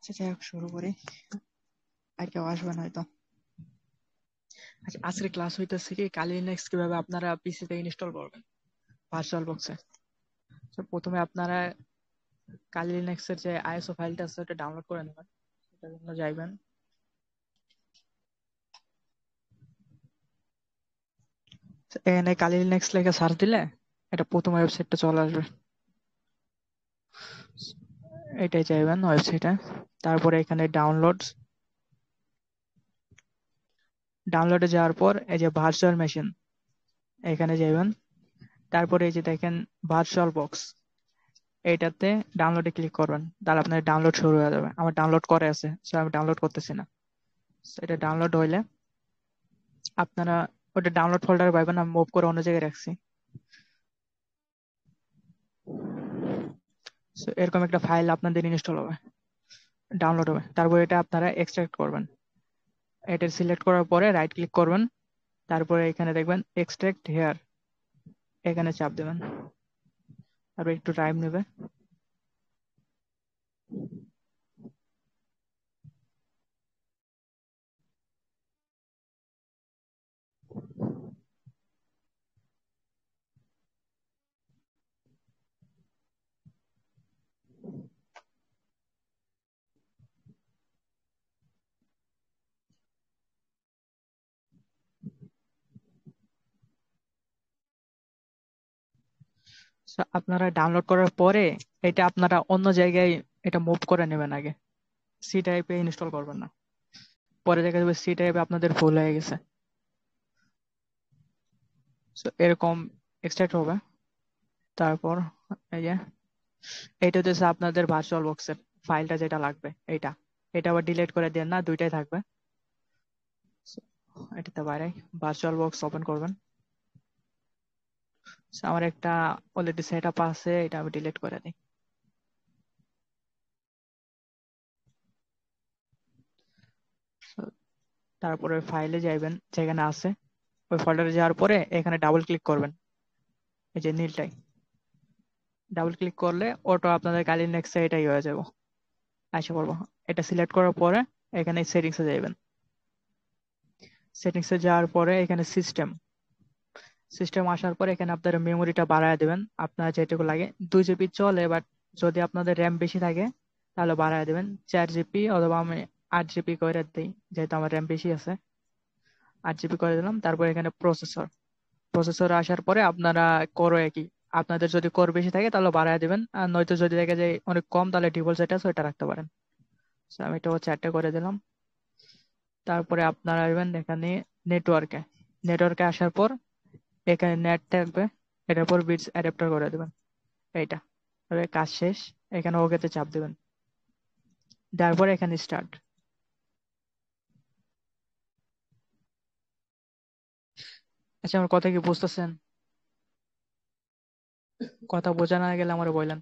আচ্ছা যাই হোক শুরু করি, আর কেউ আসবে না হয়তো। আচ্ছা, আজকের ক্লাস হইতেছে কি কালি লিনাক্স কিভাবে আপনারা পিসি তে ইনস্টল করবেন ভার্চুয়াল বক্সে। তো প্রথমে আপনারা কালি লিনাক্স এর যে আইএসও ফাইলটা আছে ওটা ডাউনলোড করে নেবেন। সেটার জন্য যাইবেন, এখানে কালি লিনাক্স লেখে সার্চ দিলে এটা প্রথম ওয়েবসাইটটা চলে আসবে, এটাই চাইবেন ওয়েবসাইটে। তারপরে এখানে ডাউনলোডে যাওয়ার পর এই যে ভার্চুয়াল মেশিন এখানে যাইবেন। তারপরে এই যে দেখেন ভার্চুয়াল বক্স, এইটাতে ডাউনলোডে ক্লিক করবেন, তাহলে আপনার ডাউনলোড শুরু হয়ে যাবে। আমার ডাউনলোড করে আছে, সো আমি ডাউনলোড করতেছি না। So, এটা ডাউনলোড হইলে আপনারা ওটা ডাউনলোড ফোল্ডারে পাবেন, আমি মুভ করে অন্য জায়গায় রাখছি। So, এরকম একটা ফাইল আপনাদের ইনস্টল হবে, ডাউনলোড হবে। তারপর এটা আপনারা এক্সট্রাক্ট করবেন। এটা সিলেক্ট করার পরে রাইট ক্লিক করবেন, তারপরে এখানে দেখবেন এক্সট্রাক্ট হেয়ার, এখানে চাপ দেবেন। তারপর একটু টাইম নেবে। So, আপনারা ডাউনলোড করার পরে এটা আপনারা অন্য জায়গায় এটা মুভ করে নেবেন। আগে সি টাইপে ইনস্টল করবেন না, পরে দেখা যাবে সি টাইপে আপনাদের ভুল হয়ে গেছে। So, এরকম এক্সট্রাক্ট হবে। তারপর এই যে এইটা হচ্ছে আপনাদের ভার্চুয়াল বক্সের ফাইলটা যেটা লাগবে, এইটা এটা আবার ডিলিট করে দেন না, দুইটাই থাকবে। So, এটাতে বাইরে ভার্চুয়াল বক্স ওপেন করবেন। So, আমার একটা অলরেডি সেট আপ আছে, এটা আমি ডিলিট করে দিই। So, তারপরে ফাইলে যাইবেন যেখানে আছে, ওই ফোল্ডারে যাওয়ার পরে এখানে ডাবল ক্লিক করবেন, এই যে নীলটাই ডাবল ক্লিক করলে অটো আপনাদের কালি নেক্সট এটাই হয়ে যাবো, আশা করবো। এটা সিলেক্ট করার পরে এখানে সেটিংসে যাবেন। সেটিংসে যাওয়ার পরে এখানে সিস্টেম আসার পরে এখানে আপনার মেমোরিটা বাড়ায় দেবেন আপনার যেটুকু লাগে। 2 জিবি চলে, বাট যদি আপনাদের র্যাম বেশি থাকে তাহলে বাড়ায় দেবেন 4 জিবি, অথবা আমি 8 জিবি করে দিই, যেহেতু আমার র্যাম বেশি আছে। 8 জিবি করে দিলাম। তারপর এখানে প্রসেসর আসার পরে আপনারা করো একই, আপনাদের যদি কোর বেশি থাকে তাহলে বাড়ায় দেবেন, আর নয়তো যদি দেখে যে অনেক কম তাহলে ডিফল্ট যেটা আছে ওইটা রাখতে পারেন। So, আমি এটা 4টে করে দিলাম। তারপরে আপনারা আসবেন এখানে নেটওয়ার্কে আসার পর এখানে নেট থাকবে, এটার পর বিটস অ্যাডাপ্টার করে দেবেন। এইটা তবে কাজ শেষ, এখানে ওকেতে চাপ দেবেন, তারপর এখানে স্টার্ট। আচ্ছা, আমার কথা কি বুঝতেছেন? কথা বোঝা না গেলে আমার বললেন।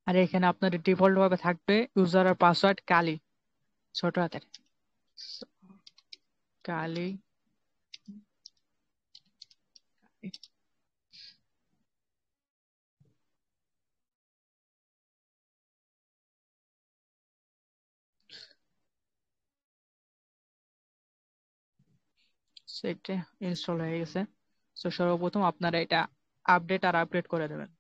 আর এখানে আপনার ডিফল্ট ভাবে থাকবে ইউজার আর পাসওয়ার্ড কালি, ছোট হাতের কালি। সেটা ইনস্টল হয়ে গেছে। তো সর্বপ্রথম আপনারা এটা আপডেট করে দেবেন।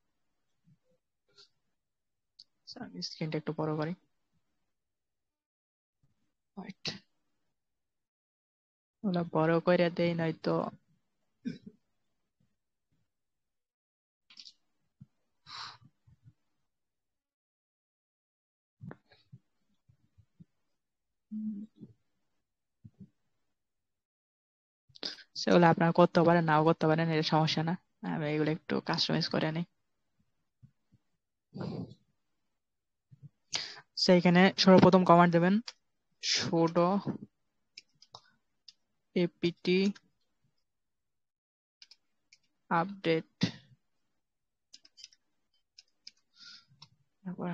So, আমি স্ক্রিনটা একটু বড় করি। Wait, ওগুলা বড় করে দেই নয়তো সেগুলো আপনারা করতে পারেন, নাও করতে পারেন, এটা সমস্যা না। আমি এগুলো একটু কাস্টমাইজ করে নিই। সেইখানে সর্বপ্রথম কমান্ড দেবেন sudo apt আপডেট, তারপর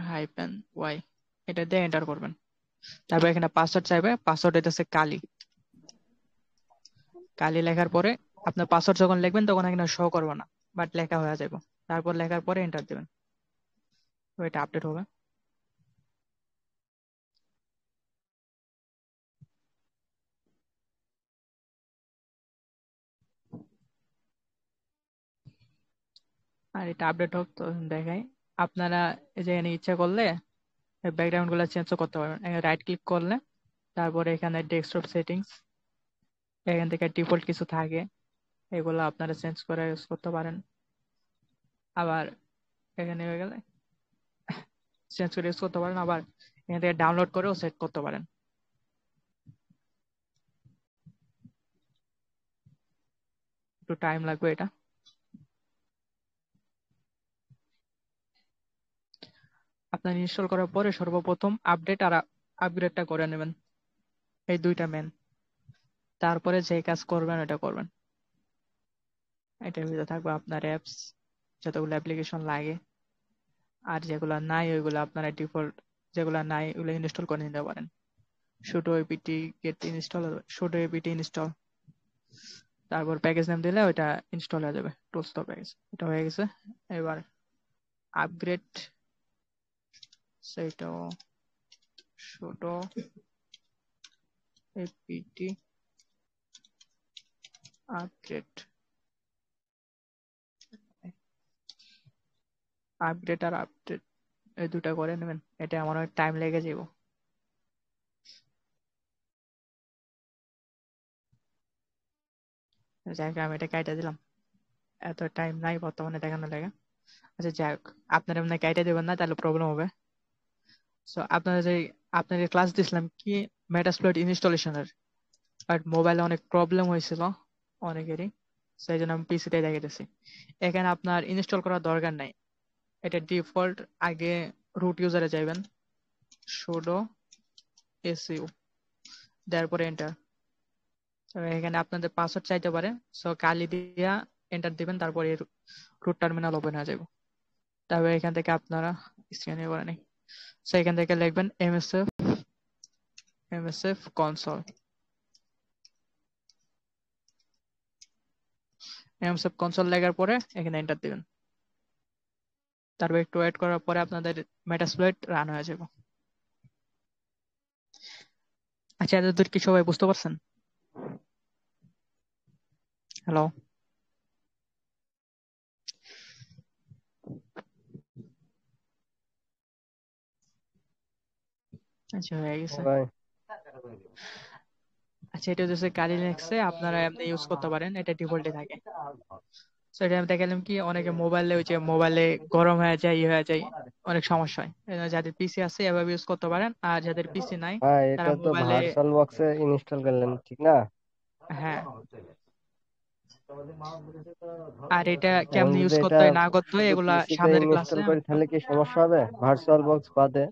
-y, এটা দিয়ে এন্টার করবেন। তারপর এখানে পাসওয়ার্ড চাইবে, পাসওয়ার্ড হইতেছে কালি। কালি লেখার পরে আপনার পাসওয়ার্ড যখন লিখবেন তখন এখানে শো করবে না, বাট লেখা হয়ে যাবে। তারপর লেখার পরে এন্টার দিবেন, তো এটা আপডেট হবে। আর এটা আপডেট হোক তো দেখাই। আপনারা এই যে এখানে ইচ্ছা করলে ব্যাকগ্রাউন্ড গুলো চেঞ্জ করতে পারবেন। এখানে রাইট ক্লিক করলে তারপরে এখানে ডেস্কটপ সেটিংস, এখান থেকে ডিফল্ট কিছু থাকে এগুলো আপনারা চেঞ্জ করে ইউজ করতে পারেন। আবার এখানে হয়ে গেলে চেঞ্জ করে ইউজ করতে পারেন, আবার এখান থেকে ডাউনলোড করেও সেট করতে পারেন। একটু টাইম লাগবে এটা। আপনার ইনস্টল করার পরে সর্বপ্রথম আপডেট আর আপগ্রেডটা করে নেবেন, এই দুইটা মেন। তারপরে যে কাজ করবেন ওটা করবেন। এটার ভিতরে থাকবে আপনার অ্যাপস, যতগুলো অ্যাপ্লিকেশন লাগে, আর যেগুলো নাই ওইগুলো আপনারা ডিফল্ট, যেগুলো নাই ওগুলো ইনস্টল করে নিতে পারেন। sudo apt get install, sudo apt install, তারপর প্যাকেজ নেম দিলে ওইটা ইনস্টল হয়ে যাবে। টুলস তো প্যাকেজ এটা হয়ে গেছে। এবার আপগ্রেড, সেটাও sudo apt আপগ্রেড, আপগ্রেড আর আপডেট এই দুটা করে নেবেন। এটা আমার অনেক টাইম লেগে যাব। যাই হোক, আমি এটা কাইটা দিলাম, এত টাইম নাই বর্তমানে দেখানো লাগে। আচ্ছা যাই হোক, আপনারা এমনি কাইটা দেবেন না তাহলে প্রবলেম হবে। সো আপনারা যে আপনাদের ক্লাস দিছিলাম কি মেটাস্প্লয়েট ইনস্টলেশনের, বাট মোবাইলে অনেক প্রবলেম হয়েছিল অনেকেরই, সেই জন্য আমি পিসিটাই দেখাইতেছি। এখানে আপনার ইনস্টল করার দরকার নাই, এটা ডিফল্ট। আগে রুট ইউজারে যাবেন, sudo su, দেওয়ার পরে এন্টার। এখানে আপনাদের পাসওয়ার্ড চাইতে পারে, সো কালি দিয়া এন্টার দিবেন, তারপরে রুট টার্মিনাল ওপেন হয়ে যাবে। তারপরে এখান থেকে আপনারা স্ক্রিনে করে নেই, সো এখান থেকে লিখবেন msf console, msf console লেখার পরে এখানে এন্টার দিবেন। তারপর একটু ওয়েট করার পরে আপনাদের মেটাস্প্লয়েট রান হয়ে যাবে। আচ্ছা, এতদূর কি সবাই বুঝতে পারছেন? হ্যালো? আচ্ছা, হয়ে গেছে। ভাই আচ্ছা, এটা হচ্ছে কালি লিনাক্সে আপনারা এমনি ইউজ করতে পারেন, এটা ডিফল্টে থাকে। তো এটা আমি দেখালাম কি অনেকে মোবাইলে, ওই যে মোবাইলে গরম হয়ে যায়, ইয়ে হয়ে যায়, অনেক সমস্যা হয়। এই জন্য যাদের পিসি আছে এভাবে ইউজ করতে পারেন, আর যাদের পিসি নাই ভাই তারা এটা তো মোবাইলে। ভার্চুয়াল বক্সে ইনস্টল করলেন ঠিক না? হ্যাঁ, আর এটা এখন কেমনে যদি ইউজ এটা করতে হয় না করতে হয় শুধু এগুলা পিসি তে সামনের ক্লাসে ইনস্টল আমি করি তাহলে কি সমস্যা হবে ভার্চুয়াল বক্স বাদে?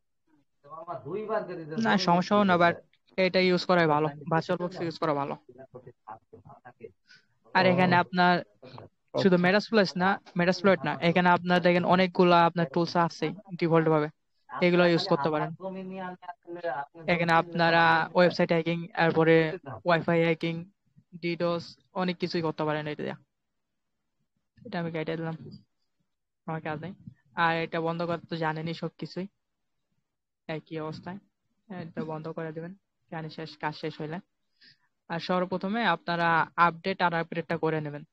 না, সমস্যা হবে না, বাট এটা ইউজ করাই ভালো, ভার্চুয়াল বক্স ইউজ করা ভালো। আর এখানে ও আপনার শুধু আচ্ছা। মেটাস্প্লয়েট না, এখানে আপনার দেখেন অনেকগুলা আপনার টুলস আছে ডিফল্ট ভাবে, এগুলো ইউজ করতে পারেন। এখানে আপনারা ওয়েবসাইট হ্যাকিং, তারপরে ওয়াইফাই হ্যাকিং, ডিডোস, অনেক কিছুই করতে পারেন এটা দিয়ে। এটা আমি কেটে দিলাম, আমার কাজ নেই। আর এটা বন্ধ করতে তো জানেনই সবকিছুই একই অবস্থায়। এটা বন্ধ করে দিবেন জানি শেষ, কাজ শেষ হইলে। আর সর্বপ্রথমে আপনারা আপডেট আর আপগ্রেডটা করে নেবেন।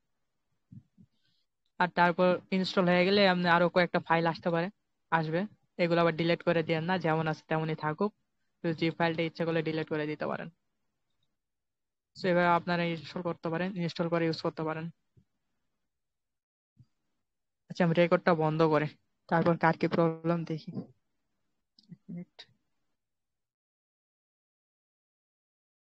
আর তারপর ইনস্টল হয়ে গেলে আপনি আরো কয়েকটা ফাইল আসতে পারে, আসবে, এগুলো আবার ডিলিট করে দিয়েন না, যেমন আছে তেমনই থাকুক। তো যে ফাইলটা ইচ্ছা করলে ডিলিট করে দিতে পারেন। তো এভাবে আপনারা ইনস্টল করতে পারেন, ইনস্টল করে ইউজ করতে পারেন। আচ্ছা, আমি রেকর্ডটা বন্ধ করে তারপর কার কি প্রবলেম দেখি। এক মিনিট।